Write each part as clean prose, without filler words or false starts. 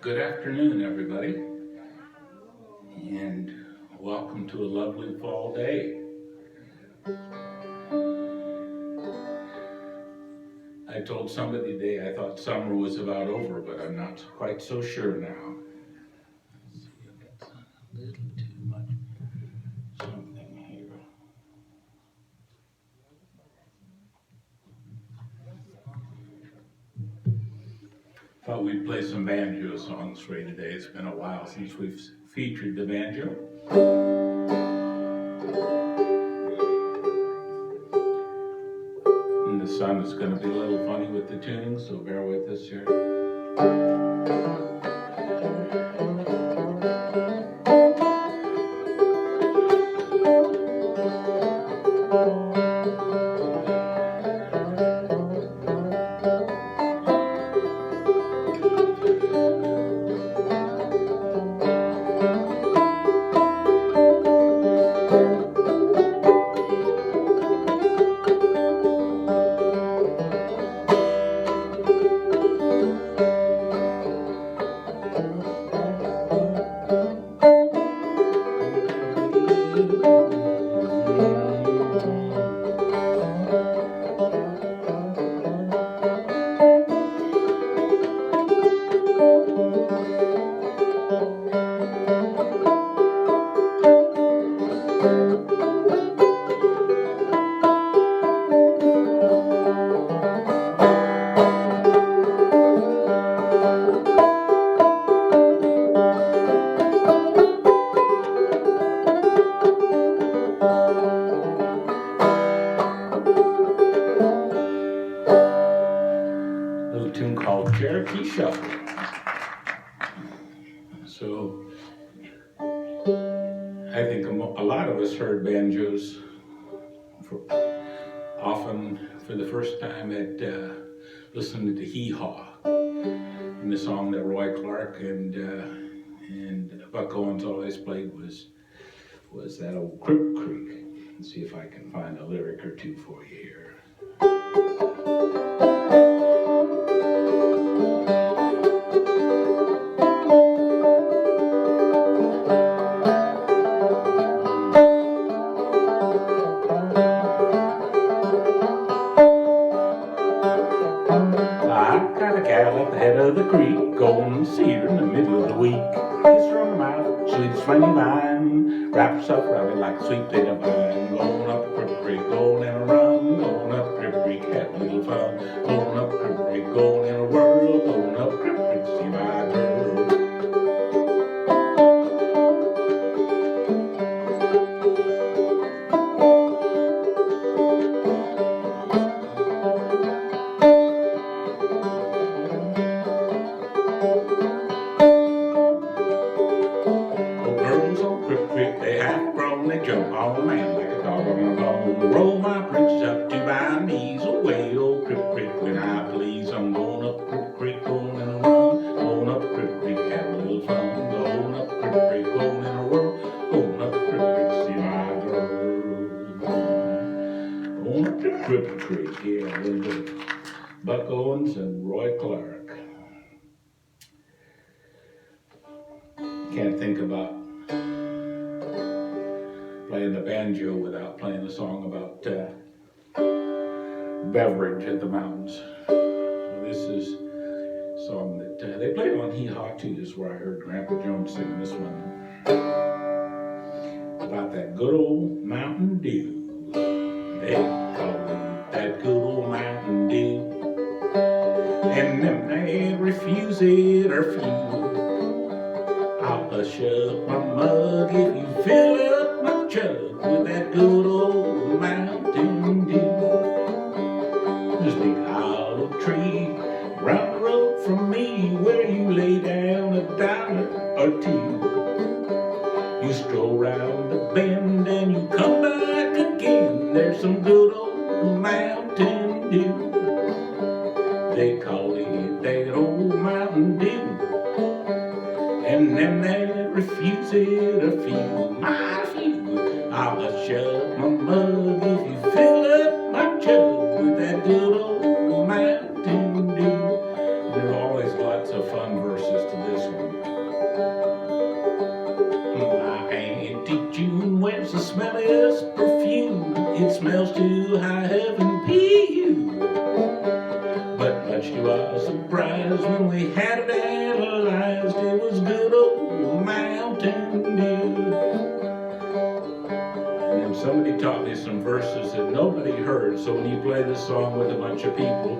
Good afternoon, everybody, and welcome to a lovely fall day. I told somebody today I thought summer was about over, but I'm not quite so sure now. Let's see, that's a little too much something here. Thought we'd play some banjo songs for you today. It's been a while since we've featured the banjo. And the sun is going to be a little funny with the tuning, so bear with us here. Tune called Cherokee Shuffle. So I think a lot of us heard banjos often for the first time at listening to Hee Haw, and the song that Roy Clark and Buck Owens always played was that old Crip Creek. Let's see if I can find a lyric or two for you here. At the head of the creek, going to see her in the middle of the week. Kiss her on the mouth, sweet springy vine, wrap herself around it like a sweet thing of vine. Going up Crip Creek, going in a run, going up Crip Creek, have a little fun. Going up Crip Creek, going in a whirl, going up Crip Creek, see my girl. They half grown, they jump on the land like a dog on a bone. Roll my britches up to my knees, away old Crip Creek when I please. I'm going up Crip Creek, going in a run, going up Crip Creek, have a little fun. Going up Crip Creek, going in a whirl, going up Crip Creek, see my girl. Going up to Crip Creek, yeah, a little bit of Buck Owens and Roy Clark. Can't think about playing the banjo without playing a song about beverage at the mountains. So this is a song that they played on Hee Haw too. This is where I heard Grandpa Jones singing this one about that good old Mountain Dew. They call it that good old Mountain Dew, and them that refuse it are few. I'll hush up my mug if you fill up my jug with that good old Mountain Dew. There's a big hollow tree round the road from me where you lay down $1 or $2. You stroll round the bend and you come back again. There's some good old Mountain Dew. They call it that old Mountain Dew, and them that refuse it are few, my few. I'll hush up my mug if you fill up my jug with that good old Mountain Dew. There are always lots of fun verses to this one. cheek. June when's the smelliest perfume? It smells to high heaven, P.U. But much to our surprise, when we had it analyzed, it was good old Mountain Dew. And then somebody taught me some verses that nobody heard, so when you play this song with a bunch of people,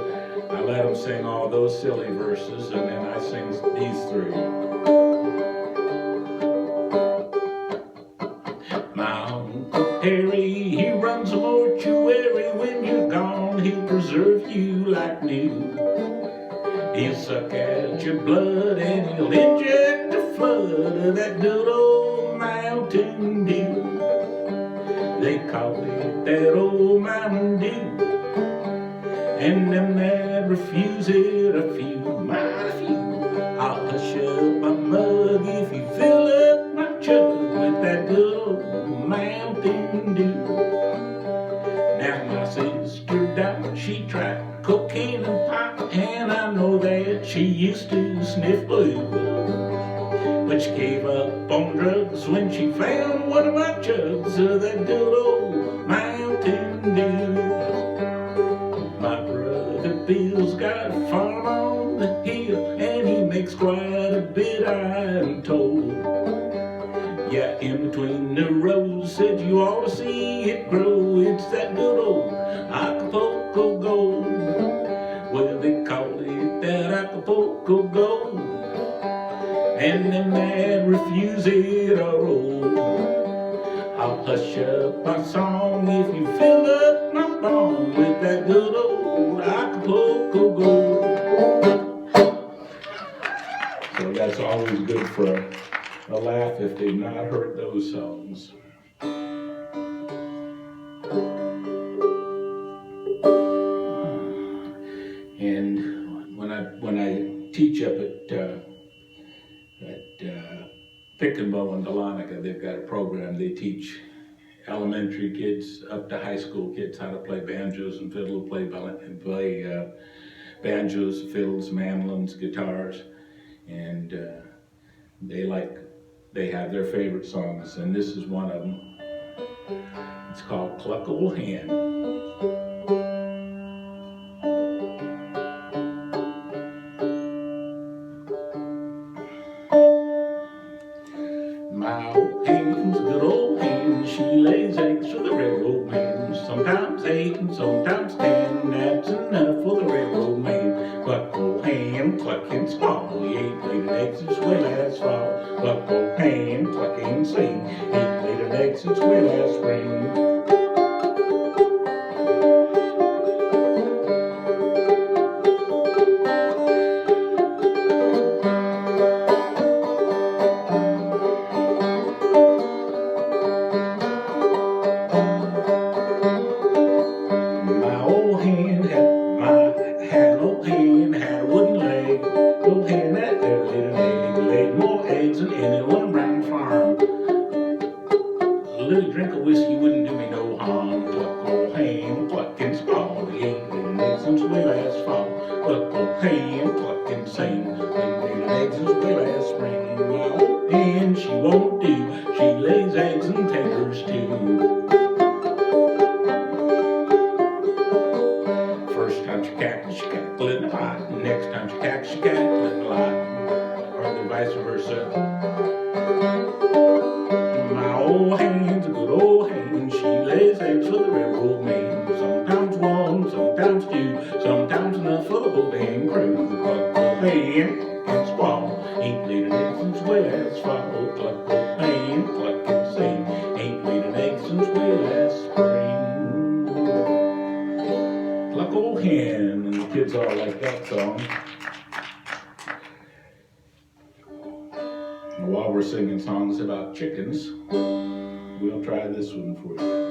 I let them sing all those silly verses, and then I sing these three. My Uncle Harry, he runs a mortuary. When you're gone, he'll preserve you like new. He'll suck at your blood and he'll inject a flood of that good old Mountain Dew. They call it that old Mountain Dew, and them that refuse it a few, mighty few. I'll hush up my mug if you fill up my jug with that good old Mountain Dew. Now my sister died, she tried cocaine and pot, and I know that she used to sniff blue. But she gave up on drugs when she found one of my jugs of that good old Mountain Dew. My brother Bill's got a farm on the hill, and he makes quite a bit, I'm told. Yeah, in between the rows, said you ought to see it grow. It's that good old Acapulco gold. Well, they call it that Acapulco gold, and them that refuse it are old. I'll hush up my song if you fill up my bong with that good old Acapulco gold. So that's always good for a laugh if they've not heard those songs. And when I teach up at Pick and Bow in Dahlonega, they've got a program. They teach elementary kids up to high school kids how to play banjos and fiddle, play banjos, fiddles, mandolins, guitars, and they have their favorite songs, and this is one of them. It's called Cluck Old Hen. My old hen's a good old hen. She lays eggs for the railroad man. Sometimes 8 and sometimes 10. That's enough for the railroad man. Cluck old hen, cluck and squall. He ain't laid an egg since way last fall. Cluck old hen, cluck and sing. Ain't laid an egg since way last spring. A little drink of whiskey wouldn't do me no harm. Cluck old hen, cluck and squall. He ain't laid an egg since way last fall. Cluck old hen, cluck and sing. Ain't laid an egg since way last spring. My old hen, she won't do. She lays eggs and tenders too. First time she cackle in the pot. Next time she cackle in the lot. Or the vice versa. My old hen's a good old hen. She lays eggs for the railroad man. Sometimes 1, sometimes 2, sometimes enough for the whole dang crew. Cluck old hen and squall. Ain't laid an egg since way last fall. Cluck old hen, cluck and sing. Ain't laid an egg since way last spring. Cluck old hen, and the kids all like that song. And while we're singing songs about chickens, we'll try this one for you.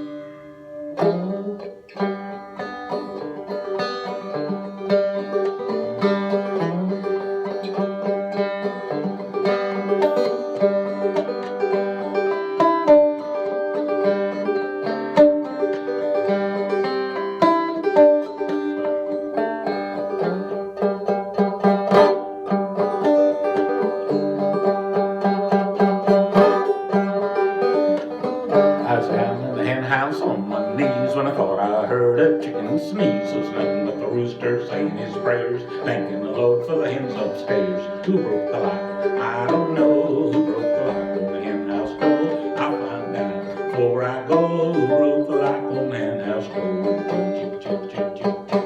I was down in the hen house on my knees when I thought I heard a chicken sneeze. It was nothing but the rooster saying his prayers, thanking the Lord for the hens upstairs. Who broke the lock? I don't know. Who broke the lock on the hen house door? I'll find out before I go. Who broke the lock on the hen house door? Chip, chip, chip, chip, chip.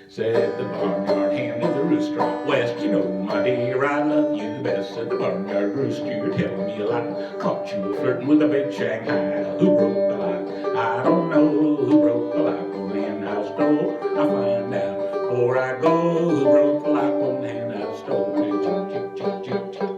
Said the barnyard hen to the rooster out west, you know, my dear, I love you the best. Said the barnyard rooster, you're telling me a lie. Caught you flirting with a big Shanghai. Who broke the lock? I don't know. Who broke the lock on the hen house door? I'll find out before I go. Who broke the lock on the hen house door? Chip, chip, chip, chip, chip.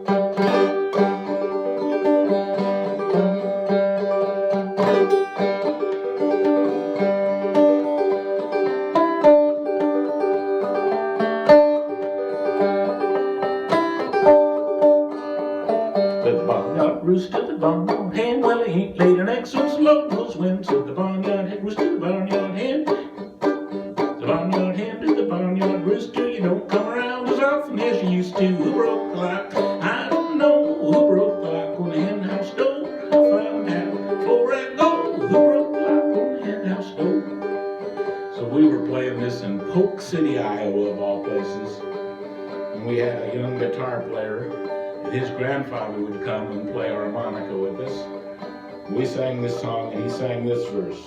Rooster, the barnyard hen, well, he ain't laid an egg since the Lord knows when. Said the barnyard hen, rooster, the barnyard hen. The barnyard hen to the barnyard rooster, you don't come around as often as you used to. Who broke the lock? I don't know. Who broke the lock on the hen house door? I'll find out before I go. Who broke the lock on the hen house door? So we were playing this in Polk City, Iowa, of all places. And we had a young guitar player. His grandfather would come and play harmonica with us. We sang this song and he sang this verse.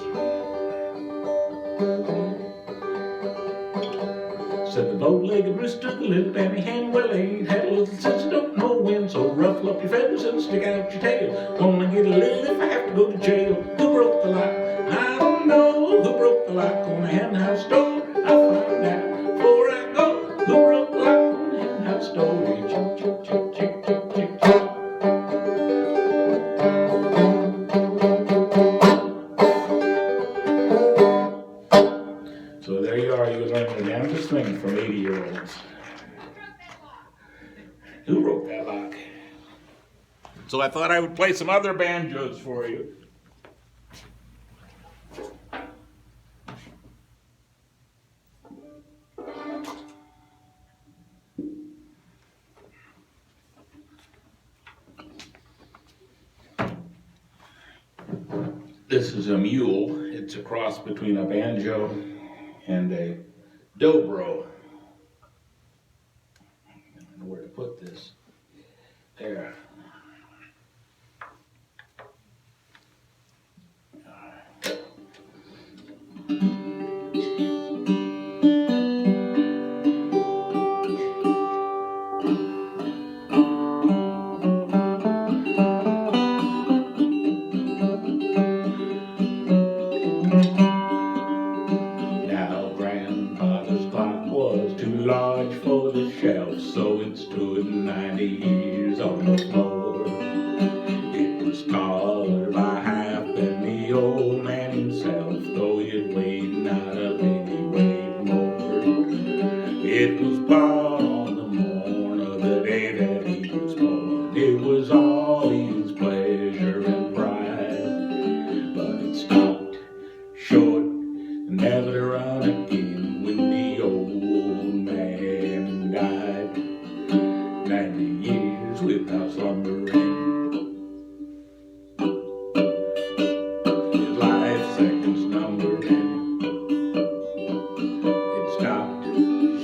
Said the bow-legged rooster, the little Danny hen, well, ain't had a little since I don't know when. So ruffle up your feathers and stick out your tail. Gonna get a little if I have to go to jail. Who broke the lock? I don't know. Who broke the lock on the hen house door? I'll find out before I go. Who broke the lock on the hen house door? Chip, chip, chip, chip, chip, chip, chip. So there you are, you learn the damnedest thing from 80-year-olds. Who wrote that lock? So I thought I would play some other banjos for you. This is a mule. It's a cross between a banjo and a dobro. I don't know where to put this. There. Now grandfather's clock was too large for the shelf, so it stood 90 years on the floor. It was taller by half than the old man himself, though it weighed not a penny weight more. It was bought on the morn of the day that he was born. It was all his pleasure and pride, but it stopped short and never to run again when the old man died. 90 years without slumbering. His life seconds numbering. It stopped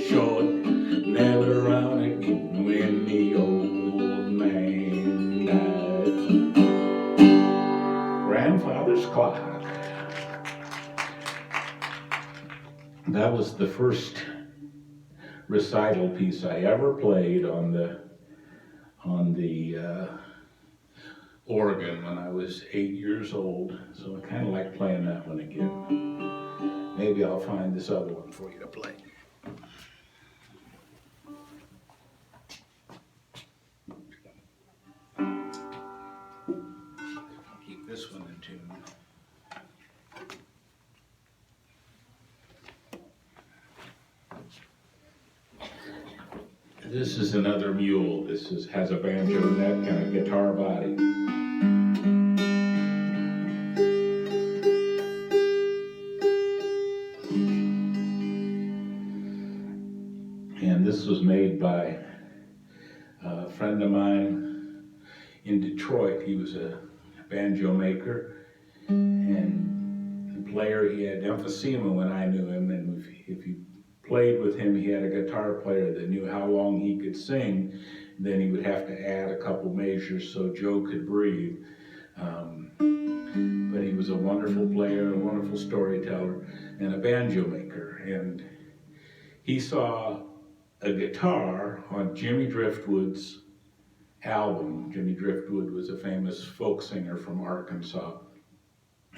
short, never to run again when the old man died. Grandfather's clock. That was the first recital piece I ever played on the organ when I was 8 years old. So I kind of like playing that one again. Maybe I'll find this other one for you to play. Keep this one in tune. This is another mule. This has a banjo neck and a guitar body. And this was made by a friend of mine in Detroit. He was a banjo maker and player. He had emphysema when I knew him, and if you played with him, he had a guitar player that knew how long he could sing. Then he would have to add a couple measures so Joe could breathe. But he was a wonderful player, a wonderful storyteller, and a banjo maker. And he saw a guitar on Jimmy Driftwood's album. Jimmy Driftwood was a famous folk singer from Arkansas,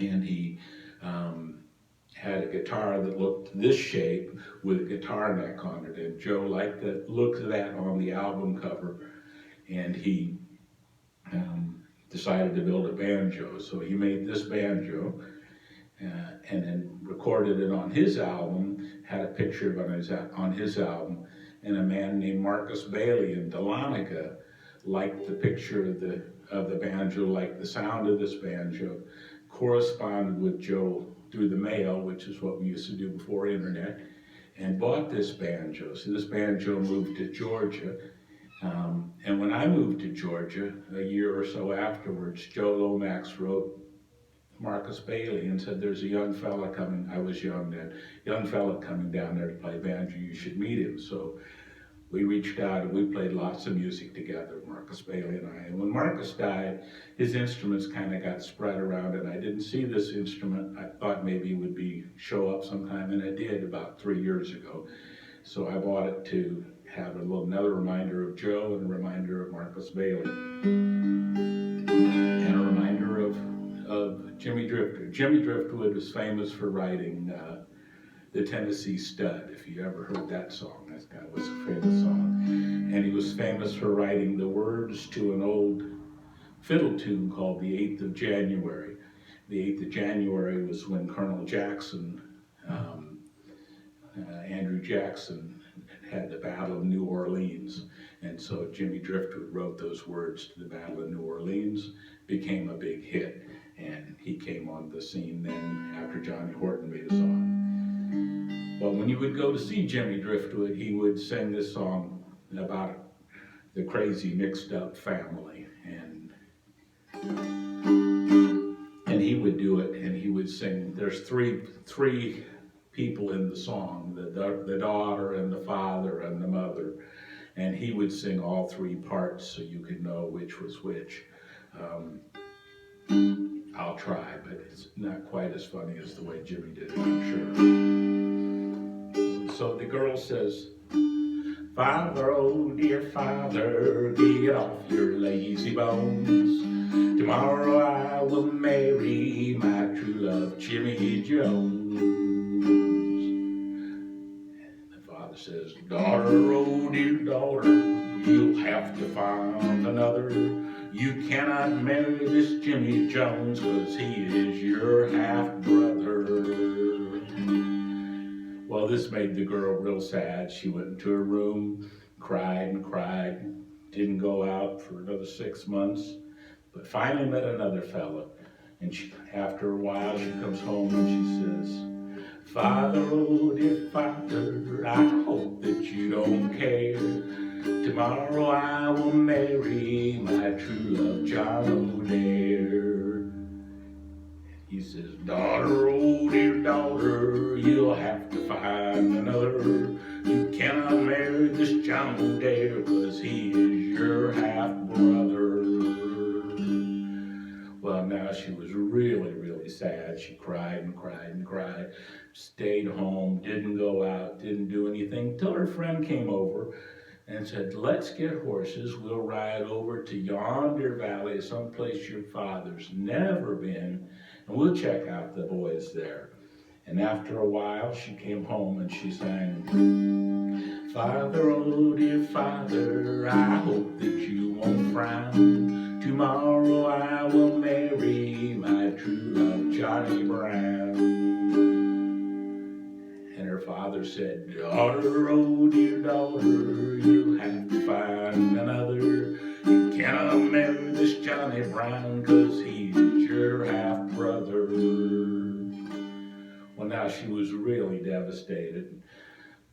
and he had a guitar that looked this shape with a guitar neck on it. And Joe liked the look of that on the album cover, and he decided to build a banjo. So he made this banjo and then recorded it on his album, had a picture of it on his album, and a man named Marcus Bailey in Dahlonega liked the picture of the banjo, liked the sound of this banjo, corresponded with Joe through the mail, which is what we used to do before internet, and bought this banjo. So this banjo moved to Georgia. And when I moved to Georgia, a year or so afterwards, Joe Lomax wrote Marcus Bailey and said, there's a young fella coming, I was young then, young fella coming down there to play banjo, you should meet him. So we reached out and we played lots of music together, Marcus Bailey and I. And when Marcus died, his instruments kind of got spread around, and I didn't see this instrument. I thought maybe it would show up sometime, and it did about 3 years ago. So I bought it to have another reminder of Joe and a reminder of Marcus Bailey. And a reminder of Jimmy Driftwood. Jimmy Driftwood was famous for writing the Tennessee Stud, if you ever heard that song. That guy was a famous song. And he was famous for writing the words to an old fiddle tune called The 8th of January. The 8th of January was when Colonel Jackson, Andrew Jackson, had the Battle of New Orleans. And so Jimmy Driftwood wrote those words to the Battle of New Orleans, became a big hit. And he came on the scene then after Johnny Horton made a song. But when you would go to see Jimmy Driftwood, he would sing this song about the crazy mixed up family. And he would do it, and he would sing. There's three people in the song, the daughter and the father and the mother. And he would sing all three parts so you could know which was which. I'll try, but it's not quite as funny as the way Jimmy did it, I'm sure. So the girl says, Father, oh dear father, get off your lazy bones. Tomorrow I will marry my true love, Jimmy Jones. And the father says, daughter, oh dear daughter, you'll have to find another. You cannot marry this Jimmy Jones, 'cause he is your half-brother. Well, this made the girl real sad. She went into her room, cried and cried, didn't go out for another 6 months, but finally met another fella. And after a while, she comes home and she says, Father, oh dear father, I hope that you don't care. Tomorrow I will marry my true love, John O'Dare. He says, daughter, oh dear daughter, you'll have to find another. You cannot marry this John O'Dare, 'cause he is your half-brother. Well, now she was really, really sad. She cried and cried and cried, stayed home, didn't go out, didn't do anything, till her friend came over and said, let's get horses, we'll ride over to yonder valley, someplace your father's never been, and we'll check out the boys there. And after a while, she came home and she sang, Father, oh dear father, I hope that you won't frown. Tomorrow I will marry my true love, Johnny Brown. And her father said, daughter, oh dear daughter, you'll have to find another. You cannot marry this Johnny Brown, 'cause he's your half-brother. Well, now she was really devastated.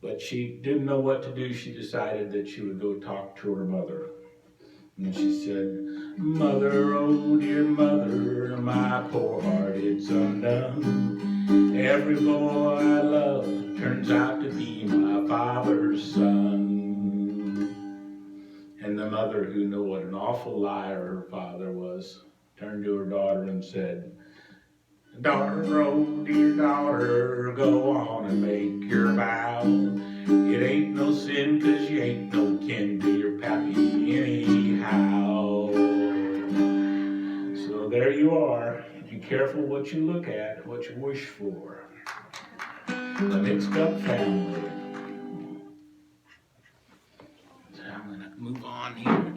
But she didn't know what to do. She decided that she would go talk to her mother. And she said, "Mother, oh dear mother, my poor heart it's undone. Every boy I love turns out to be my father's son." And the mother, who knew what an awful liar her father was, turned to her daughter and said, "Daughter, oh dear daughter, go on and make your vow. It ain't no sin 'cause you ain't no kin to your pappy anyhow." So there you are. Be careful what you look at, what you wish for. The mixed up family. So I'm gonna move on here.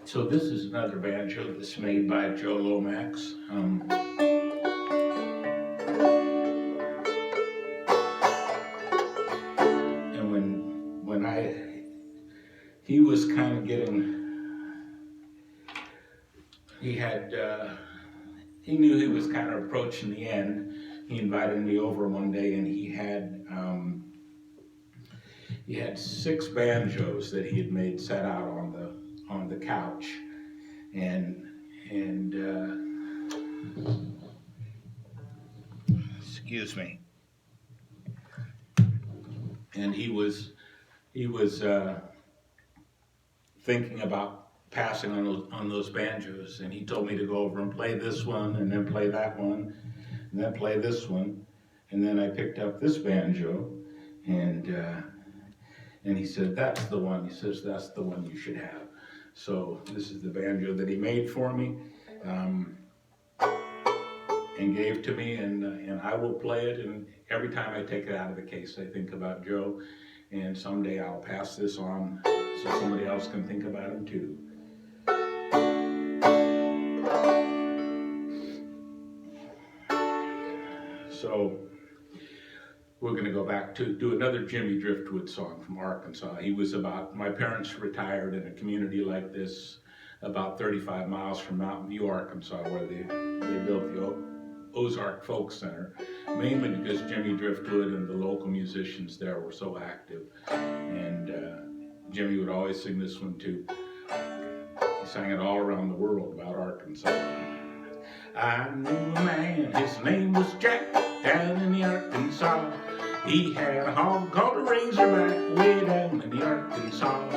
So this is another banjo that's made by Joe Lomax. And he was kind of he knew he was kind of approaching the end. He invited me over one day, and he had 6 banjos that he had made set out on the couch, and excuse me, and he was thinking about passing on those banjos, and he told me to go over and play this one, and then play that one, and then play this one, and then I picked up this banjo, and he said, "That's the one." He says, "That's the one you should have." So this is the banjo that he made for me, and gave to me, and I will play it. And every time I take it out of the case, I think about Joe, and someday I'll pass this on so somebody else can think about him too. So we're going to go back to do another Jimmy Driftwood song from Arkansas. My parents retired in a community like this about 35 miles from Mountain View, Arkansas, where they built the Ozark Folk Center, mainly because Jimmy Driftwood and the local musicians there were so active. And Jimmy would always sing this one too. He sang it all around the world about Arkansas. I knew a man, his name was Jack, down in the Arkansas. He had a hog called a Razorback, way down in the Arkansas.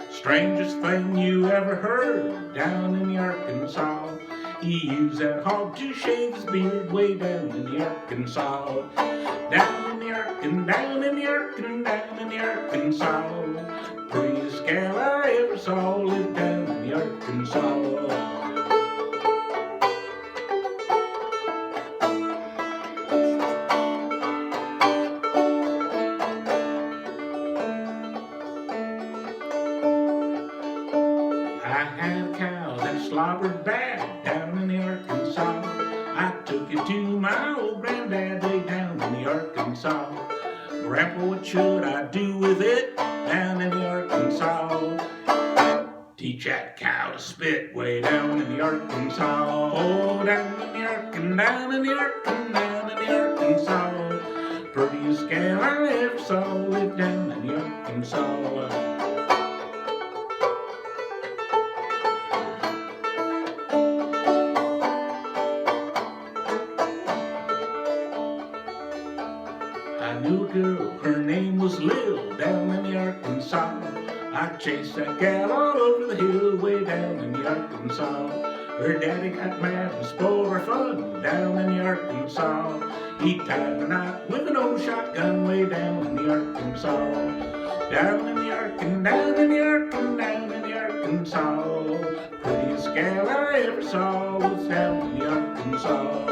Strangest thing you ever heard, down in the Arkansas. He used that hog to shave his beard, way down in the Arkansas. Down in the Arkansas. Prettiest gal I ever saw lived down in the Arkansas. Slobbered bad down in the Arkansas. I took it to my old granddad way down in the Arkansas. Grandpa, what should I do with it down in the Arkansas? Teach that cow to spit way down in the Arkansas. Oh, down in the Arkansas. Prettiest gal I ever saw lived down in the Arkansas. I knew a girl, her name was Lil, down in the Arkansas. I chased that gal all over the hill, way down in the Arkansas. Her daddy got mad and spoiled her fun, down in the Arkansas. He tied the knot with an old shotgun, way down in the Arkansas. Down in the Arkansas. Prettiest gal I ever saw was down in the Arkansas.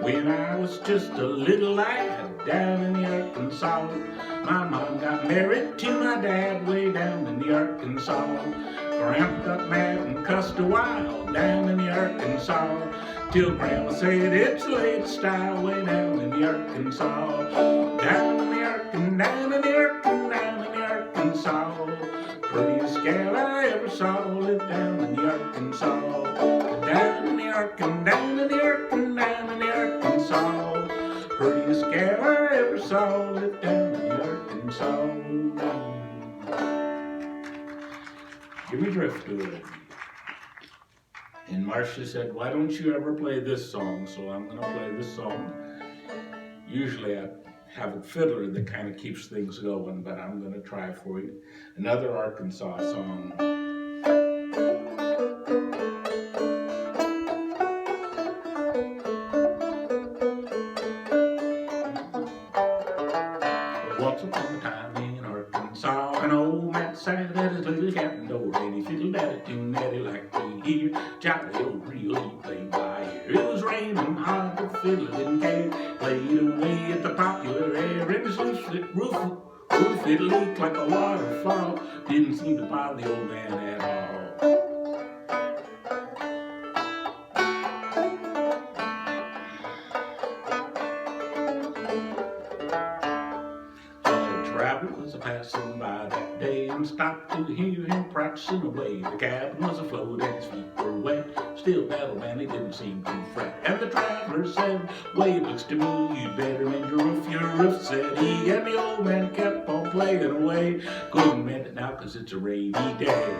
When I was just a little lad down in the Arkansas, Arkansas. My mom got married to my dad way down in the Arkansas. Grandpa got mad and cussed a while down in the Arkansas. Till Grandma said it's late style way down in the Arkansas. Down in the Arkansas, down in the Arkansas, down in the Arkansas. Prettiest gal I ever saw lived down in the Arkansas. Down in the Arkansas, down in the Arkansas, down in the Arkansas. Prettiest gal I ever saw lived down in the Arkansas. Give me driftwood. And Marcia said, why don't you ever play this song? So I'm going to play this song. Usually I have a fiddler that kind of keeps things going, but I'm going to try for you. Another Arkansas song. Once upon a time in Arkansas, an old man sat at his little cabin door, and he fiddled at a tune that he liked to hear. Jolly old reel he played by ear. It was raining hard, but the fiddler didn't care. Played away at the popular air, and his loose roof it leaked like a waterfall. Didn't seem to bother the old man at all. Traveler was a-passing by that day and stopped to hear him practicing away. The cabin was afloat and his feet were wet. Still, that old man, he didn't seem to fret. And the traveler said, well, it looks to me you'd better mend your roof, said he. And the old man kept on playing away. Couldn't mend it now 'cause it's a rainy day.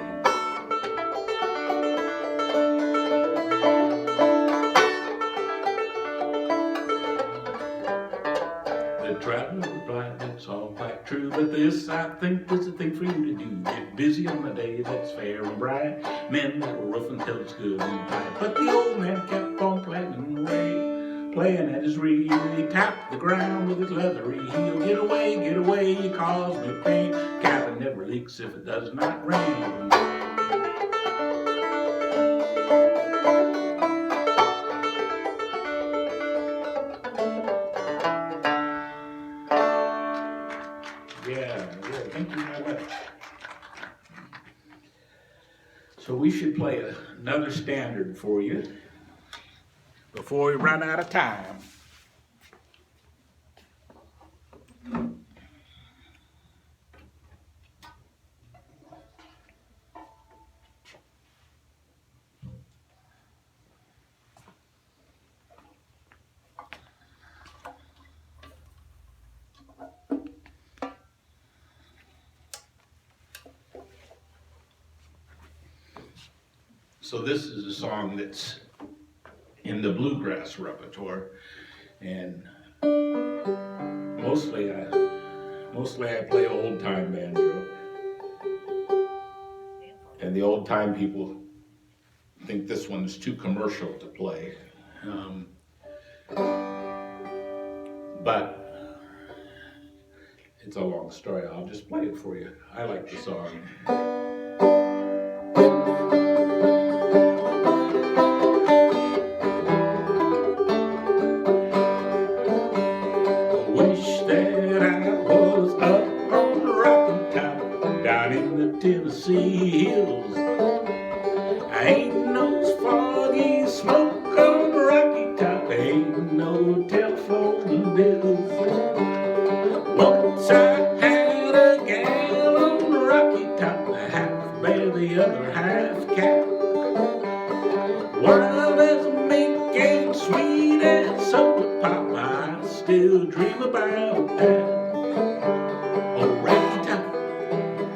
The traveler replied, that's all quite true, but this I think is the thing for you to do. Get busy on a day that's fair and bright, mend that roof until it's good and tight. But the old man kept on playing away, playing at his reel. He tapped the ground with his leathery heel. Get away, you cause me pain. Cabin never leaks if it does not rain. Yeah, thank you very much. So we should play another standard for you before we run out of time. So this is a song that's in the bluegrass repertoire, and mostly I play old time banjo, and the old time people think this one's too commercial to play, but it's a long story. I'll just play it for you. I like the song. Tennessee hills. Ain't no foggy smoke on the Rocky Top. Ain't no telephone bills. Once I had a gal on the Rocky Top, half bear, the other half cat. Wild as a mink and sweet as soda pop. I still dream about that. Oh, Rocky Top,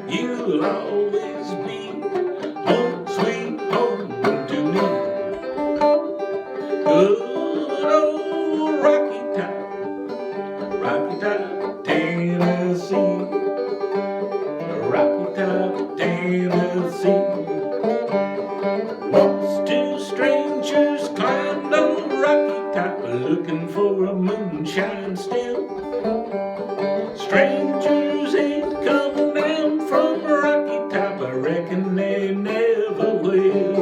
you'll always be home, sweet home to me. Good old Rocky Top, Tennessee. Rocky Top, Tennessee. Once two strangers climbed on Rocky Top, looking for a moonshine still. Strangers ain't coming down from Rocky Top, I reckon they never will.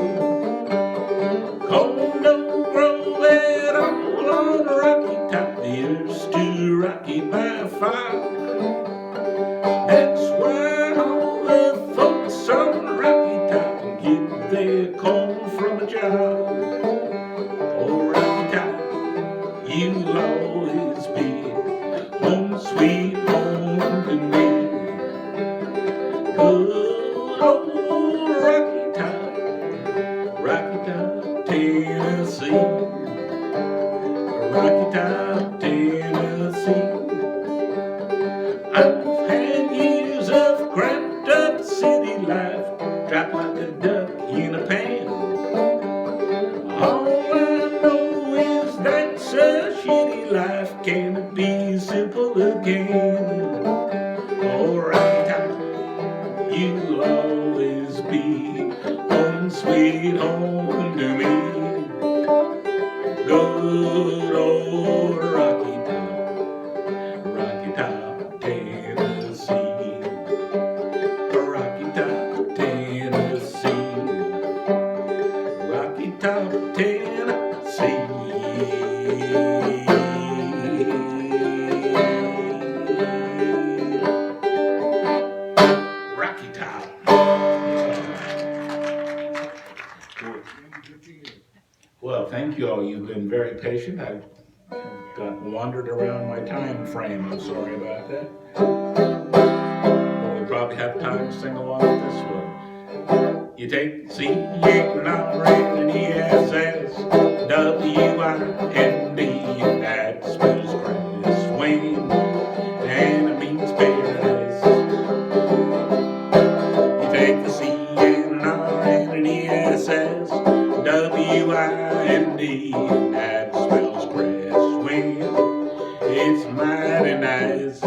Corn don't grow at all on Rocky Top, the earth's too rocky by far. Good old Rocky Top, Tennessee. Rocky Top, Tennessee. I've had years of cramped up city life, dropped like a duck in a pan. All I know is that's a shitty life. Can it be simple again? Oh, Rocky Top, you'll always be home, sweet home to me. Good old Rocky Top, Tennessee. Rocky Top, Tennessee. Rocky Top, Tennessee. Rocky Top. Well, thank you all. You've been very patient. I've got wandered around my time frame. I'm sorry about that. But we probably have time to sing along with this one. You take C-H-N-R-A-N-E-S-S-W-I-N-D, and that spells grass swing, and it means paradise. You take the C-N-R-A-N-E-S-S-W-I-N-D, and that spells grass swing. It's mighty nice.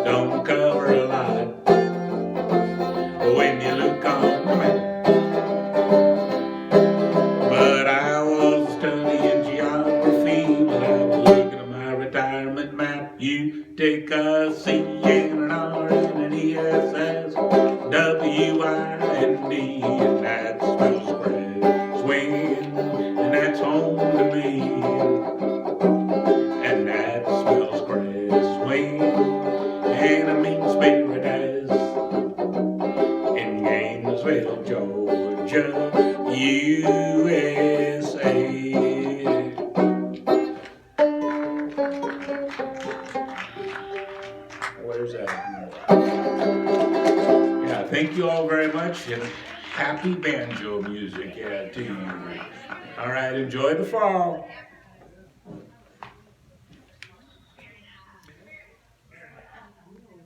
Don't cover a lot when you look on the map. But I was studying geography when I was looking at my retirement map. You take a C-N-R-A-N-E-S-S-W-I-N-D, and that spells grass swing, and that's home to me. And that spells grass swing, and it means paradise. In Gainesville, Georgia, USA. Where's that? Yeah, thank you all very much, and happy banjo music to you. All right, enjoy the fall.